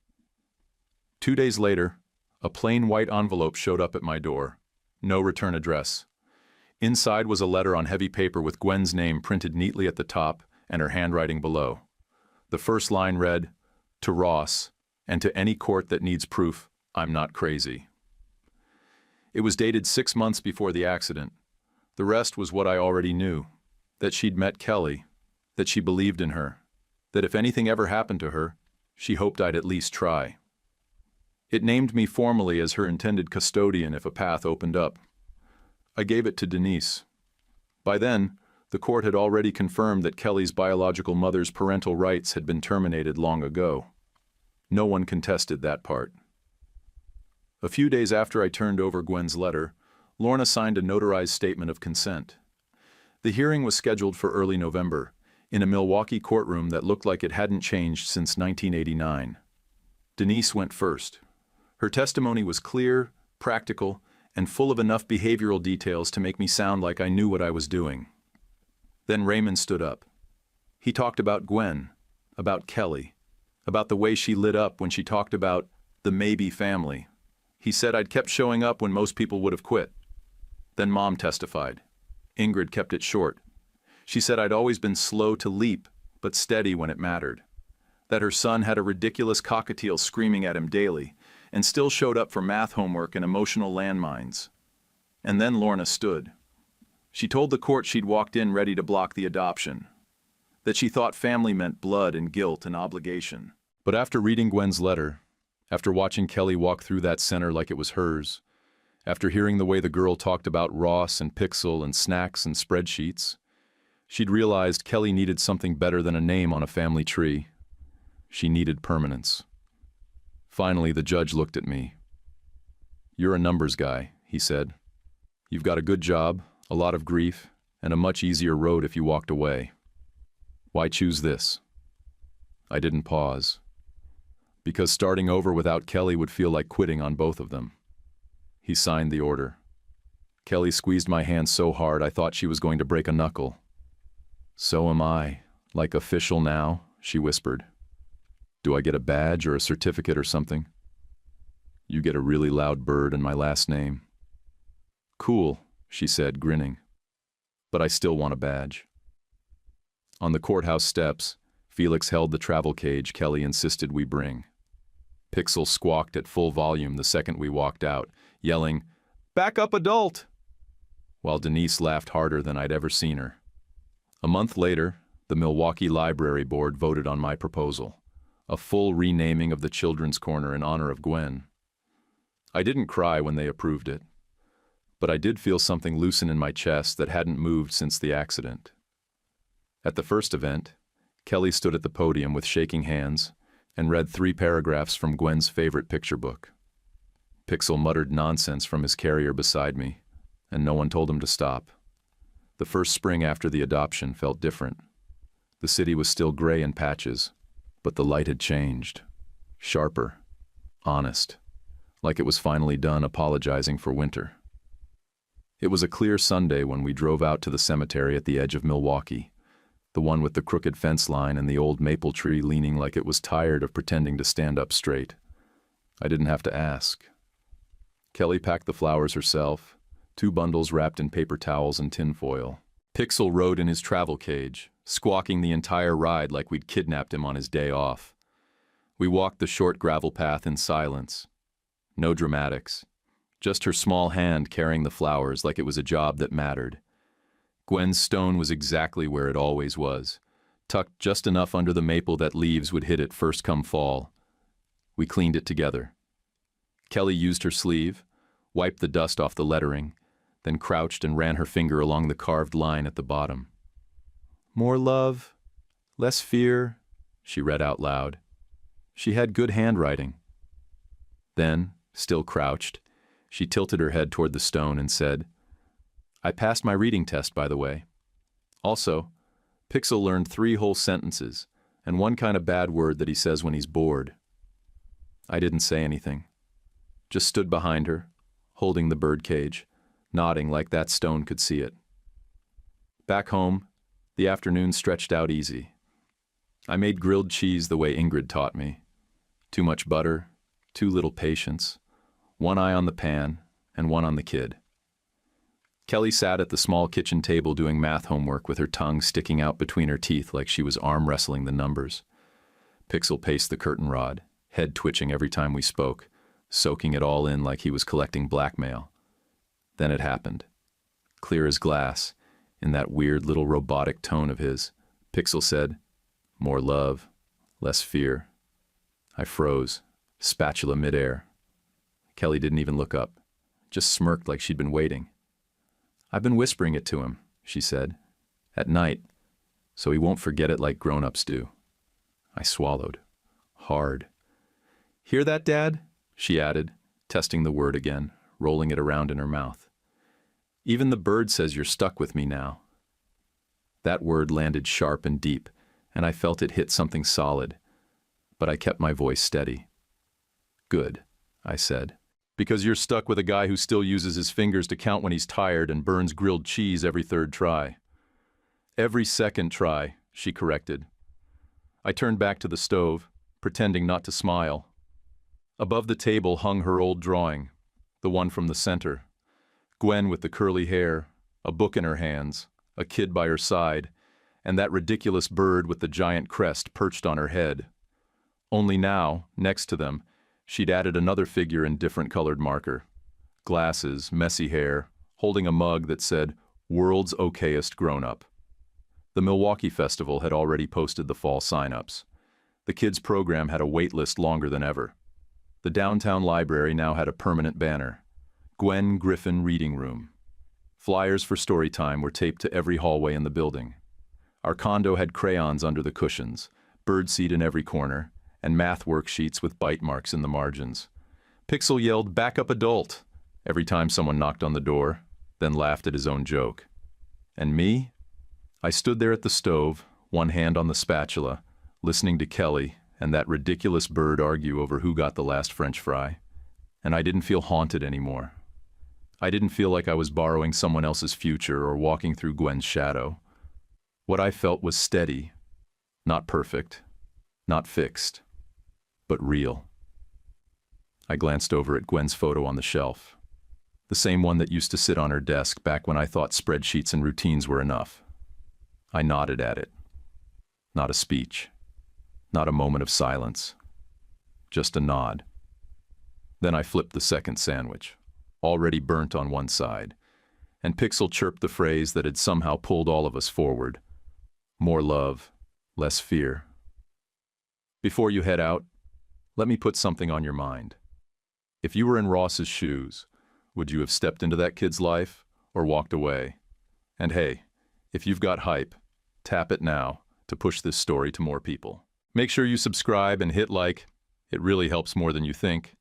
Speaker 1: 2 days later, a plain white envelope showed up at my door. No return address. Inside was a letter on heavy paper with Gwen's name printed neatly at the top and her handwriting below. The first line read, "To Ross, and to any court that needs proof, I'm not crazy." It was dated 6 months before the accident. The rest was what I already knew. That she'd met Kelly, that she believed in her, that if anything ever happened to her, she hoped I'd at least try. It named me formally as her intended custodian if a path opened up. I gave it to Denise. By then, the court had already confirmed that Kelly's biological mother's parental rights had been terminated long ago. No one contested that part. A few days after I turned over Gwen's letter, Lorna signed a notarized statement of consent. The hearing was scheduled for early November, in a Milwaukee courtroom that looked like it hadn't changed since 1989. Denise went first. Her testimony was clear, practical, and full of enough behavioral details to make me sound like I knew what I was doing. Then Raymond stood up. He talked about Gwen, about Kelly, about the way she lit up when she talked about the maybe family. He said I'd kept showing up when most people would have quit. Then Mom testified. Ingrid kept it short. She said I'd always been slow to leap, but steady when it mattered. That her son had a ridiculous cockatiel screaming at him daily, and still showed up for math homework and emotional landmines. And then Lorna stood. She told the court she'd walked in ready to block the adoption. That she thought family meant blood and guilt and obligation. But after reading Gwen's letter, after watching Kelly walk through that center like it was hers, after hearing the way the girl talked about Ross and Pixel and snacks and spreadsheets, she'd realized Kelly needed something better than a name on a family tree. She needed permanence. Finally, the judge looked at me. "You're a numbers guy," he said. "You've got a good job, a lot of grief, and a much easier road if you walked away. Why choose this?" I didn't pause. Because starting over without Kelly would feel like quitting on both of them. He signed the order. Kelly squeezed my hand so hard I thought she was going to break a knuckle. "So am I. Like official now?" she whispered. "Do I get a badge or a certificate or something?" "You get a really loud bird and my last name." "Cool," she said, grinning. "But I still want a badge." On the courthouse steps, Felix held the travel cage Kelly insisted we bring. Pixel squawked at full volume the second we walked out, yelling, "Back up, adult!" while Denise laughed harder than I'd ever seen her. A month later, the Milwaukee Library Board voted on my proposal, a full renaming of the Children's Corner in honor of Gwen. I didn't cry when they approved it, but I did feel something loosen in my chest that hadn't moved since the accident. At the first event, Kelly stood at the podium with shaking hands and read 3 paragraphs from Gwen's favorite picture book. Pixel muttered nonsense from his carrier beside me, and no one told him to stop. The first spring after the adoption felt different. The city was still gray in patches, but the light had changed. Sharper, honest, like it was finally done apologizing for winter. It was a clear Sunday when we drove out to the cemetery at the edge of Milwaukee, the one with the crooked fence line and the old maple tree leaning like it was tired of pretending to stand up straight. I didn't have to ask. Kelly packed the flowers herself, 2 bundles wrapped in paper towels and tinfoil. Pixel rode in his travel cage, squawking the entire ride like we'd kidnapped him on his day off. We walked the short gravel path in silence. No dramatics. Just her small hand carrying the flowers like it was a job that mattered. Gwen's stone was exactly where it always was, tucked just enough under the maple that leaves would hit it first come fall. We cleaned it together. Kelly used her sleeve, wiped the dust off the lettering, then crouched and ran her finger along the carved line at the bottom. "More love, less fear," she read out loud. She had good handwriting. Then, still crouched, she tilted her head toward the stone and said, "I passed my reading test, by the way. Also, Pixel learned 3 whole sentences and one kind of bad word that he says when he's bored." I didn't say anything. Just stood behind her, holding the birdcage, nodding like that stone could see it. Back home, the afternoon stretched out easy. I made grilled cheese the way Ingrid taught me. Too much butter, too little patience, one eye on the pan and one on the kid. Kelly sat at the small kitchen table doing math homework with her tongue sticking out between her teeth like she was arm wrestling the numbers. Pixel paced the curtain rod, head twitching every time we spoke, soaking it all in like he was collecting blackmail. Then it happened. Clear as glass, in that weird little robotic tone of his, Pixel said, "More love, less fear." I froze, spatula midair. Kelly didn't even look up, just smirked like she'd been waiting. "I've been whispering it to him," she said, "at night, so he won't forget it like grown-ups do." I swallowed, hard. "Hear that, Dad?" she added, testing the word again, rolling it around in her mouth. "Even the bird says you're stuck with me now." That word landed sharp and deep, and I felt it hit something solid, but I kept my voice steady. "Good," I said, "because you're stuck with a guy who still uses his fingers to count when he's tired and burns grilled cheese every third try." "Every second try," she corrected. I turned back to the stove, pretending not to smile. Above the table hung her old drawing, the one from the center. Gwen with the curly hair, a book in her hands, a kid by her side, and that ridiculous bird with the giant crest perched on her head. Only now, next to them, she'd added another figure in different colored marker. Glasses, messy hair, holding a mug that said, "World's Okayest Grown-Up." The Milwaukee Festival had already posted the fall sign-ups. The kids' program had a wait list longer than ever. The downtown library now had a permanent banner, Gwen Griffin Reading Room. Flyers for story time were taped to every hallway in the building. Our condo had crayons under the cushions, birdseed in every corner, and math worksheets with bite marks in the margins. Pixel yelled, "Back up, adult," every time someone knocked on the door, then laughed at his own joke. And me? I stood there at the stove, one hand on the spatula, listening to Kelly and that ridiculous bird argue over who got the last French fry. And I didn't feel haunted anymore. I didn't feel like I was borrowing someone else's future or walking through Gwen's shadow. What I felt was steady, not perfect, not fixed, but real. I glanced over at Gwen's photo on the shelf, the same one that used to sit on her desk back when I thought spreadsheets and routines were enough. I nodded at it. Not a speech. Not a moment of silence. Just a nod. Then I flipped the second sandwich, already burnt on one side, and Pixel chirped the phrase that had somehow pulled all of us forward. More love, less fear. Before you head out, let me put something on your mind. If you were in Ross's shoes, would you have stepped into that kid's life or walked away? And hey, if you've got hype, tap it now to push this story to more people. Make sure you subscribe and hit like. It really helps more than you think.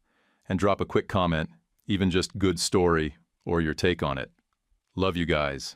Speaker 1: And drop a quick comment, even just "good story" or your take on it. Love you guys.